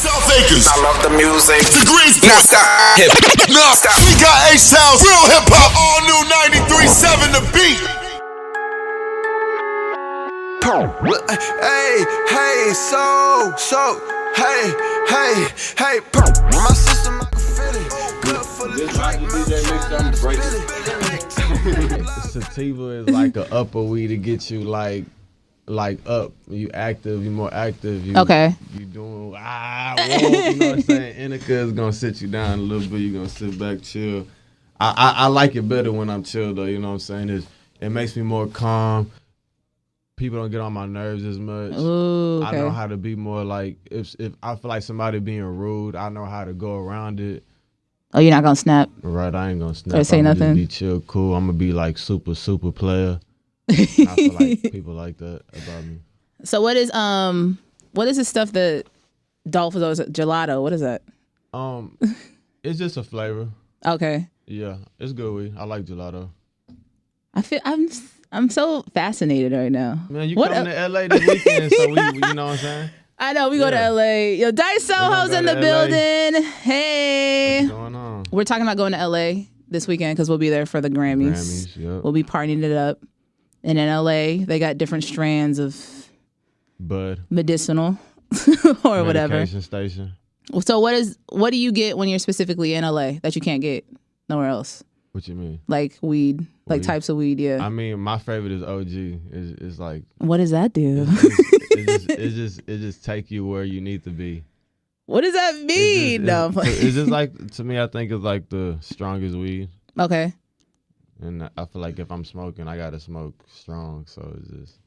South Acres. I love the music. To Greensboro. Stop. Hip. No, stop. We got H-Town's real hip hop. All new 93.7 The Beat. Hey, hey, my system, I can feel it. Good for the Sativa is like an upper weed to get you like up. You active, you more active. You doing you know what I'm saying? Indica is gonna sit you down a little bit. You're gonna sit back, chill. I like it better when I'm chill though. You know what I'm saying? It makes me more calm. People don't get on my nerves as much. Ooh, okay. I know how to be more like if I feel like somebody being rude, I know how to go around it. Oh, you're not gonna snap? Right, I ain't gonna snap. Or say nothing. Just be chill, cool. I'm gonna be like super player. I feel like people like that about me. So what is the stuff that Dolph was always gelato? What is that? It's just a flavor. Okay. Yeah, it's good weed. I like gelato. I'm so fascinated right now. Man, you coming to LA this weekend, so we you know what I'm saying? I know, we go to LA. Yo, Dice SOHO's in the building. Hey. What's going on? We're talking about going to LA this weekend because we'll be there for the Grammys. Yep. We'll be partying it up. And in LA, they got different strands of bud, medicinal or whatever. Medication station. So what do you get when you're specifically in LA that you can't get nowhere else? What you mean? Like weed, like types of weed, yeah. I mean, my favorite is OG. It's like. What does that do? It just take you where you need to be. What does that mean? It's just like, to me, I think it's like the strongest weed. Okay. And I feel like if I'm smoking, I gotta smoke strong. So it's just.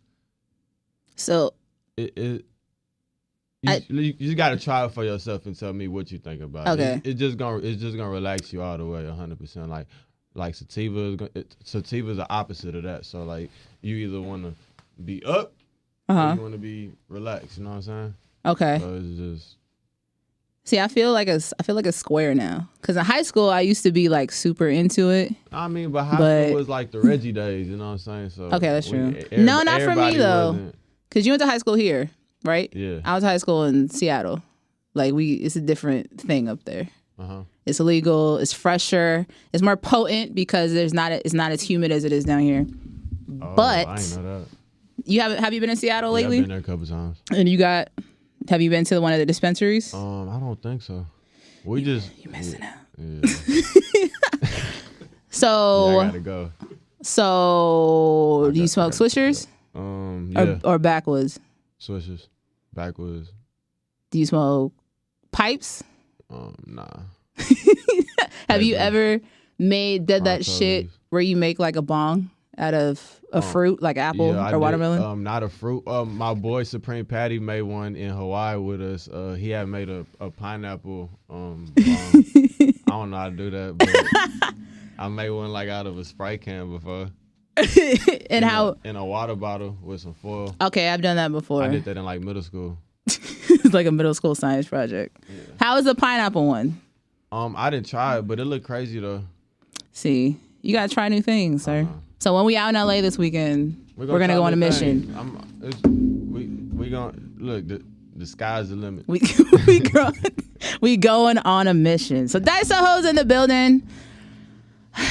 So. You just gotta try it for yourself and tell me what you think about it. Okay. It's just gonna relax you all the way, 100%. Like sativa is the opposite of that. So like you either want to be up, or you want to be relaxed. You know what I'm saying? Okay. So it's just. See, I feel like a square now. Cause in high school I used to be like super into it. I mean, but high school was like the Reggie days. You know what I'm saying? So okay, that's true. No, not for me though. Cause you went to high school here, right? Yeah. I was high school in Seattle. Like it's a different thing up there. It's illegal. It's fresher. It's more potent because it's not as humid as it is down here. Oh, but I didn't know that. You have you been in Seattle lately? I've been there a couple times. And have you been to one of the dispensaries? I don't think so. We you're missing out. Yeah. So I gotta go. So do you smoke swishers? Yeah. Or backwoods? Swishers, backwoods. Do you smoke pipes? Nah. Have you ever did that shit where you make like a bong out of a fruit, like apple or watermelon? Not a fruit. My boy Supreme Patty made one in Hawaii with us. He had made a pineapple bong. I don't know how to do that, but I made one like out of a Sprite can before. In a water bottle with some foil. Okay, I've done that before. I did that in like middle school. It's like a middle school science project. Yeah. How is the pineapple one? I didn't try it, but it looked crazy though. See, you gotta try new things, sir. So when we out in LA this weekend, we're gonna go on a mission. We gonna look. The sky's the limit. We going on a mission. So Dice SOHO's in the building.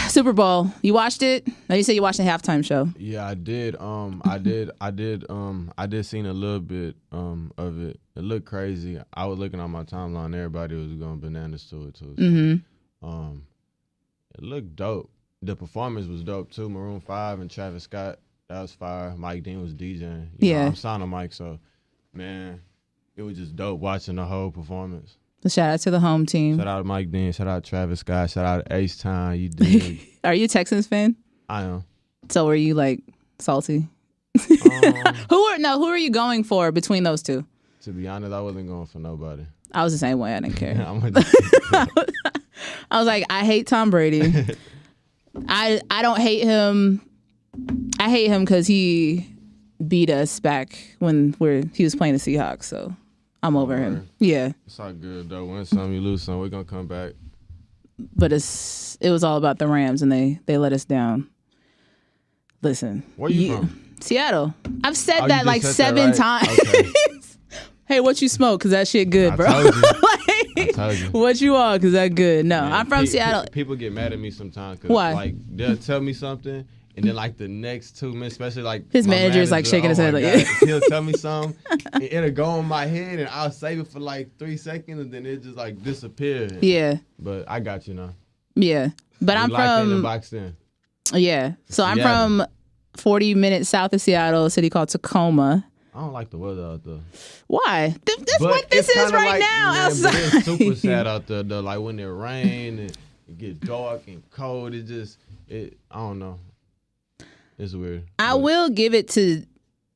Super Bowl. You watched it? No, you said you watched the halftime show. Yeah, I did. I did seen a little bit of it. It looked crazy. I was looking on my timeline. Everybody was going bananas to it too. So, it looked dope. The performance was dope too. Maroon 5 and Travis Scott. That was fire. Mike Dean was DJing. You know, I'm signing Mike, so man, it was just dope watching the whole performance. So shout out to the home team. Shout out to Mike Dean. Shout out to Travis Scott. Shout out to H-Town. You did. Are you a Texans fan? I am. So were you like salty? Who are you going for between those two? To be honest, I wasn't going for nobody. I was the same way. I didn't care. I was like, I hate Tom Brady. I don't hate him. I hate him because he beat us back when he was playing the Seahawks. So I'm over him. Yeah. It's all good though. Win some, you lose some. We're gonna come back. But it was all about the Rams, and they let us down. Listen. Where you from? Seattle. I've said that like 7 times. Okay. Hey, what you smoke? Cause that shit good, bro. I told you. What you on? Cause that good. No, Man, I'm from Seattle. People get mad at me sometimes. Cause, Why? Like they'll tell me something, and then like the next 2 minutes, especially like His manager is like shaking his head like, God, he'll tell me something, and it'll go in my head, and I'll save it for like 3 seconds, and then it just like disappear. Yeah. But I got you now. Yeah, but I'm In the from. box in. Yeah, so I'm Seattle. from 40 minutes south of Seattle, a city called Tacoma. I don't like the weather out there. Why? That's But what this it's is kinda right like, now man, outside. But it's super sad out there though. Like when it rain and it get dark and cold, I don't know. It's weird. I But will give it to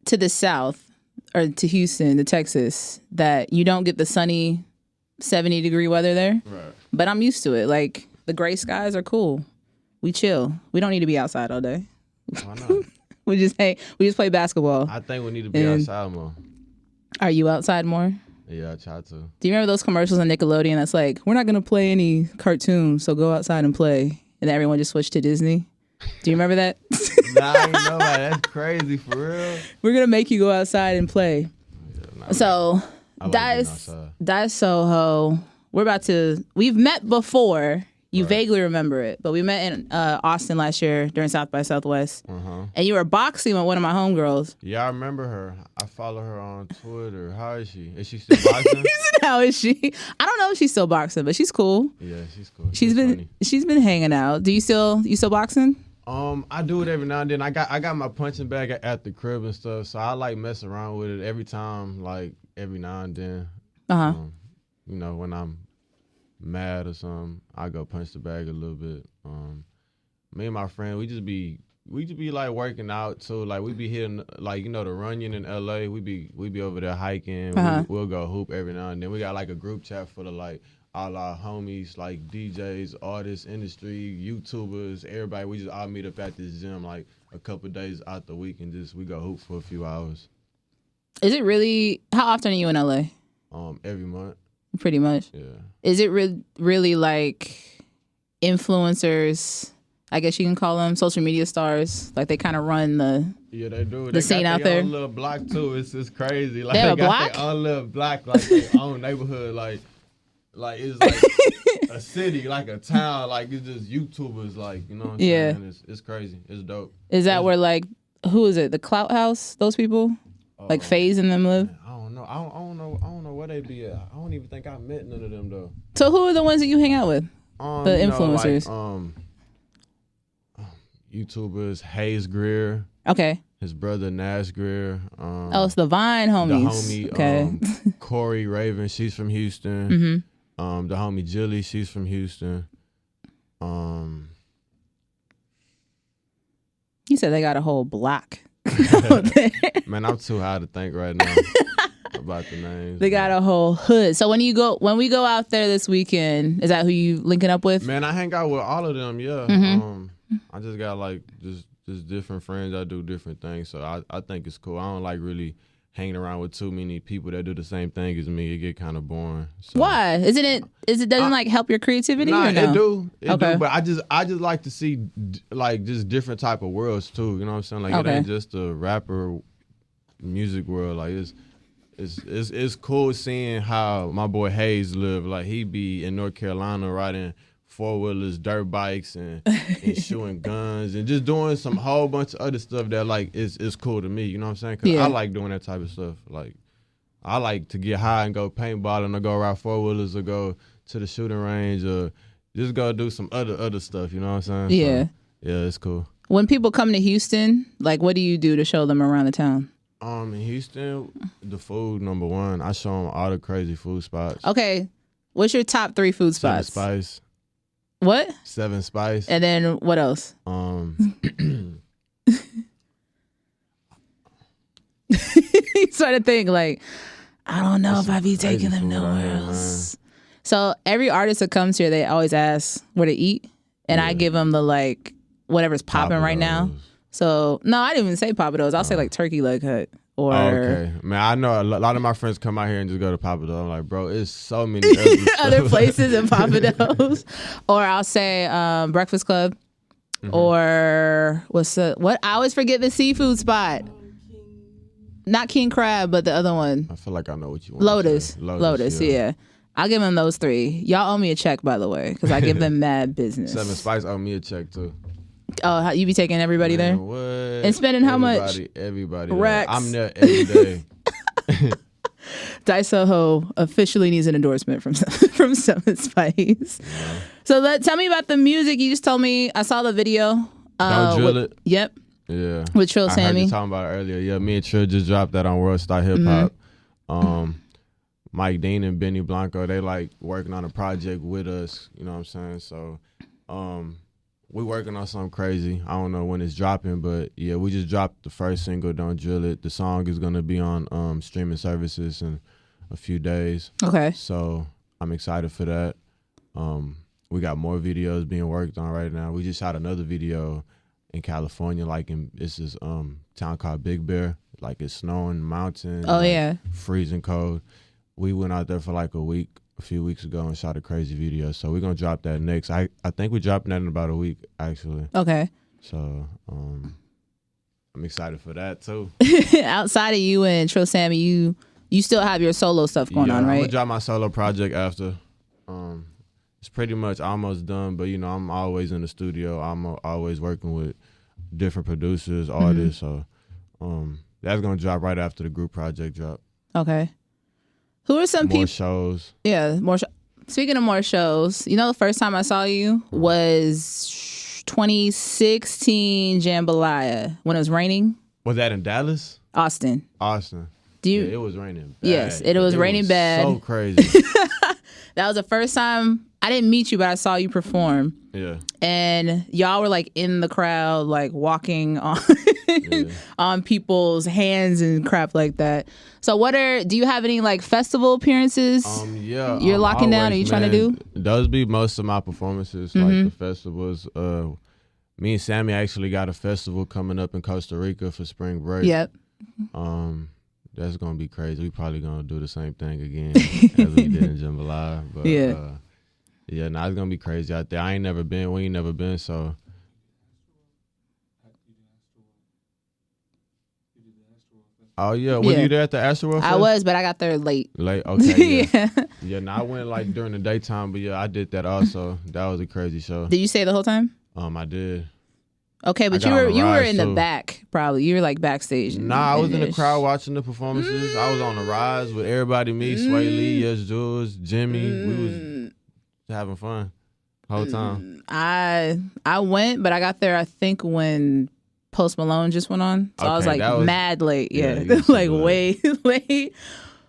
the south or to Houston, to Texas, that you don't get the sunny 70-degree weather there. Right. But I'm used to it. Like the gray skies are cool. We chill. We don't need to be outside all day. Why not? We just play basketball. I think we need to be And- outside more. Are you outside more? Yeah, I try to. Do you remember those commercials on Nickelodeon that's like, we're not going to play any cartoons, so go outside and play. And then everyone just switched to Disney. Do you remember that? Nah, I ain't know about that. That's crazy for real. We're going to make you go outside and play. Nah, So I like being that's outside. Soho. We've met before. You vaguely remember it, but we met in Austin last year during South by Southwest. And you were boxing with one of my homegirls. Yeah, I remember her. I follow her on Twitter. How is she? Is she still boxing? How is she? I don't know if she's still boxing, but she's cool. Yeah, she's cool. She's been hanging out. You still boxing? I do it every now and then. I got my punching bag at the crib and stuff, so I like mess around with it every time, like every now and then. You know, when I'm mad or something, I go punch the bag a little bit. Me and my friend, we just be like working out too. Like we be hitting, like, you know, the Runyon in LA. We be over there hiking. We'll go hoop every now and then. We got like a group chat for the like all our homies, like DJs, artists, industry, YouTubers, everybody. We just all meet up at this gym like a couple of days out the week and we go hoop for a few hours. Is it really? How often are you in LA? Every month. Pretty much. Yeah. Is it really like influencers? I guess you can call them social media stars. Like they kind of run the they do. The scene out there. They got their own little block too. It's crazy. Like They have a got block? their own little block, like their own neighborhood. Like it's like a city, like a town. Like it's just YouTubers. Like, you know what I'm saying? It's crazy. It's dope. Is that where like who is it? The Clout House? Those people? Like FaZe and them live? I don't know. I don't know where they be at. I don't even think I met none of them though. So who are the ones that you hang out with? The influencers. YouTubers, Hayes Greer, Okay. his brother Nash Greer. It's the Vine homies. The homie, okay. Corey Raven, she's from Houston. The homie Jilly, she's from Houston. You said they got a whole block. Man, I'm too high to think right now about the names. They got a whole hood. So when we go out there this weekend, is that who you linking up with? Man, I hang out with all of them, yeah. I just got like just different friends that do different things. So I think it's cool. I don't like really hanging around with too many people that do the same thing as me. It get kind of boring. So. Why? Doesn't like help your creativity? Nah, or no? it do. It Okay. do. But I just like to see like just different type of worlds too. You know what I'm saying? Like Okay. it ain't just a rapper music world. Like it's cool seeing how my boy Hayes live. Like he be in North Carolina riding 4-wheelers, dirt bikes, and shooting guns, and just doing some whole bunch of other stuff that like is cool to me. You know what I'm saying? Cause Yeah. I like doing that type of stuff. Like I like to get high and go paintballing, or go ride 4-wheelers, or go to the shooting range, or just go do some other stuff. You know what I'm saying? Yeah. So, yeah, it's cool. When people come to Houston, like what do you do to show them around the town? In Houston, the food number one. I show them all the crazy food spots. Okay. What's your top 3 food Seven spots? Spice. What? 7 Spice. And then what else? You sort of think like, I don't know if I'd be taking them nowhere else. So every artist that comes here, they always ask where to eat. And I give them the like, whatever's popping right now. So, no, I didn't even say Papados. I'll say like turkey leg hut. Or Okay, man, I know a lot of my friends come out here and just go to Papa Do's. I'm like, bro, it's so many other places in Papados. Or I'll say Breakfast Club. Or what? I always forget the seafood spot. not King Crab, but the other one. I feel like I know what you want. Lotus, yeah. I'll give them those 3. Y'all owe me a check, by the way, because I give them mad business. 7 Spice owe me a check too. Oh, you be taking everybody there? What? And spending how much? Everybody. Racks. I'm there every day. SOHO officially needs an endorsement from 7 Spice. Yeah. So tell me about the music. You just told me. I saw the video. Don't drill it. Yep. Yeah. With Trill Sammy. I heard you talking about it earlier. Yeah, me and Trill just dropped that on World Star Hip Hop. Mike Dean and Benny Blanco, they like working on a project with us. You know what I'm saying? So we working on something crazy. I don't know when it's dropping, but yeah, we just dropped the first single, Don't Drill It. The song is gonna be on streaming services in a few days. Okay. So I'm excited for that. We got more videos being worked on right now. We just shot another video in California, this is town called Big Bear. Like it's snowing, mountain. Oh yeah. Freezing cold. We went out there for like a few weeks ago and shot a crazy video. So we're gonna drop that next. I think we're dropping that in about a week actually. Okay. So I'm excited for that too. Outside of you and Trill Sammy, you still have your solo stuff going on, right? I'm gonna drop my solo project after. It's pretty much almost done, but I'm always in the studio. I'm always working with different producers, artists. So that's gonna drop right after the group project drop. Okay. Who are some people? More shows. Yeah, more. Speaking of more shows, the first time I saw you was 2016 Jambalaya when it was raining. Was that in Dallas? Austin. Yeah, it was raining bad. Yes, it was raining bad. So crazy. That was the first time I didn't meet you, but I saw you perform. Yeah. And y'all were like in the crowd, like walking on on people's hands and crap like that. So do you have any like festival appearances? Yeah. You're locking down? Are you trying to do? Those be most of my performances, like the festivals. Me and Sammy actually got a festival coming up in Costa Rica for spring break. Yep. That's gonna be crazy. We probably gonna do the same thing again as we did in Jambalaya. But it's gonna be crazy out there. We ain't never been, so. Oh yeah, was you there at the Astroworld Fest? I was, but I got there late. Okay. Yeah. I went like during the daytime, but yeah, I did that also. That was a crazy show. Did you stay the whole time? I did. Okay, but you were in the back probably. You were like backstage. Nah, I was in the crowd watching the performances. I was on the rise with everybody, me, Sway Lee, Yes Jules, Jimmy. We was having fun the whole time. I went, but I got there I think when Post Malone just went on. So I was like mad late. Yeah. Like way late.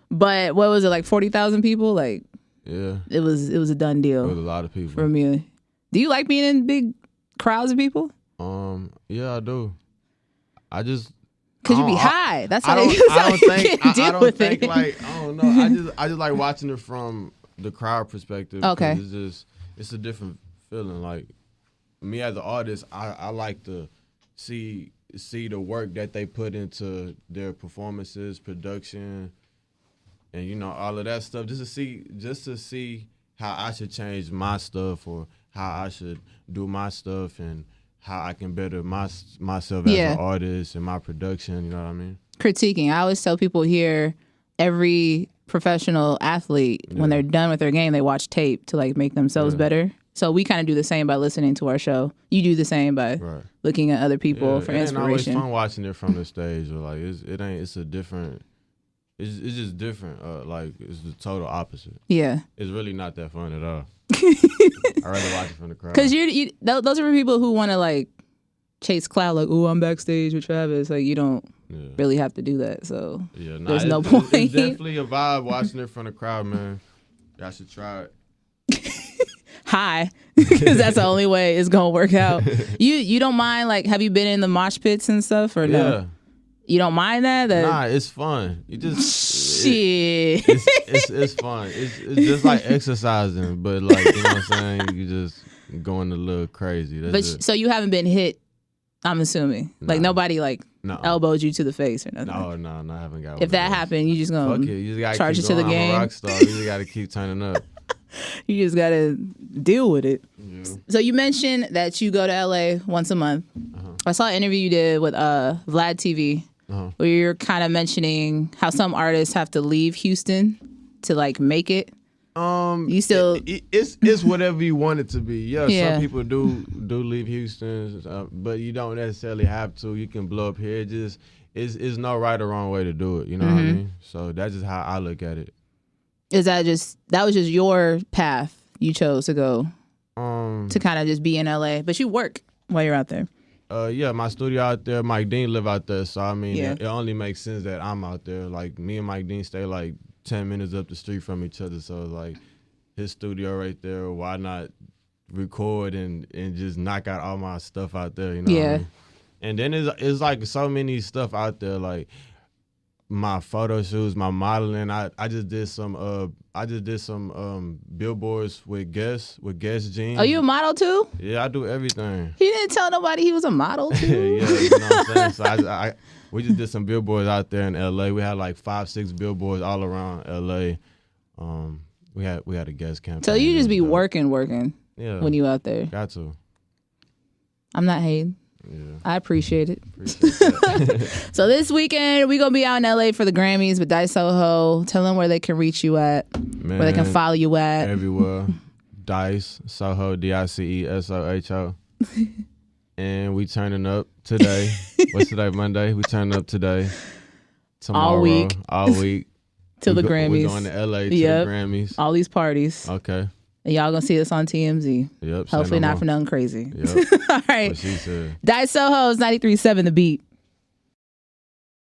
But what was it, like 40,000 people? Like it was a done deal. It was a lot of people. For me. Do you like being in big crowds of people? Yeah, I do. I just because you be high. That's how I don't think like I don't know. I just like watching it from the crowd perspective. Okay, it's a different feeling. Like me as an artist, I like to see the work that they put into their performances, production, and all of that stuff. Just to see how I should change my stuff or how I should do my stuff and how I can better myself as an artist and my production, you know what I mean? Critiquing. I always tell people here, every professional athlete, when they're done with their game, they watch tape to like make themselves better. So we kind of do the same by listening to our show. You do the same by looking at other people for inspiration. It's always fun watching it from the stage. Or like it's just different. Like it's the total opposite. Yeah. It's really not that fun at all. I'd rather watch it from the crowd. Because those are for people who want to like chase clout, like, oh, I'm backstage with Travis. Like you don't really have to do that. So there's no point. It's definitely a vibe watching it from the crowd, man. Y'all should try it. Hi, because that's the only way it's gonna work out. You don't mind, like, have you been in the mosh pits and stuff or no? Yeah. You don't mind that? Nah, it's fun. You just shit. It's fun. It's just like exercising, but like you know what I'm saying. You just going a little crazy. So you haven't been hit. I'm assuming like nobody like elbowed you to the face or nothing. No, I haven't got. If that happened, you just gonna charge it to the game. I'm a rock star. You just gotta keep turning up. You just gotta deal with it. Yeah. So you mentioned that you go to LA once a month. I saw an interview you did with Vlad TV. where you're kind of mentioning how some artists have to leave Houston to like make it. You still it's whatever you want it to be. Yeah. Some people do leave Houston, but you don't necessarily have to. You can blow up here. It's no right or wrong way to do it. You know what I mean? So that's just how I look at it. Is that was just your path you chose to go to kind of just be in LA, but you work while you're out there? Yeah, my studio out there. Mike Dean live out there, so I mean, it only makes sense that I'm out there. Like me and Mike Dean stay like 10 minutes up the street from each other, so like his studio right there. Why not record and just knock out all my stuff out there? You know what I mean? And then it's like so many stuff out there, like my photo shoots, my modeling. I just did some billboards with Guess jeans. Are you a model too? Yeah, I do everything. He didn't tell nobody he was a model too. Yeah, you know what I'm saying? So we just did some billboards out there in LA. We had like 5-6 billboards all around LA. We had a Guess campaign. So you just be working when you out there. Got to. I'm not hating. Yeah. I appreciate it. So this weekend, we're going to be out in LA for the Grammys with Dice SOHO. Tell them where they can reach you at, where they can follow you at. Everywhere. Dice SOHO, DICESOHO. And we turning up today. What's today? Monday. We turning up today. Tomorrow. All week. Till the Grammys. We're going to LA to the Grammys. All these parties. Okay. And y'all gonna see us on TMZ. Yep. Hopefully not for nothing crazy. Yep. All right. What she said. Dice SOHO is 93.7 The Beat.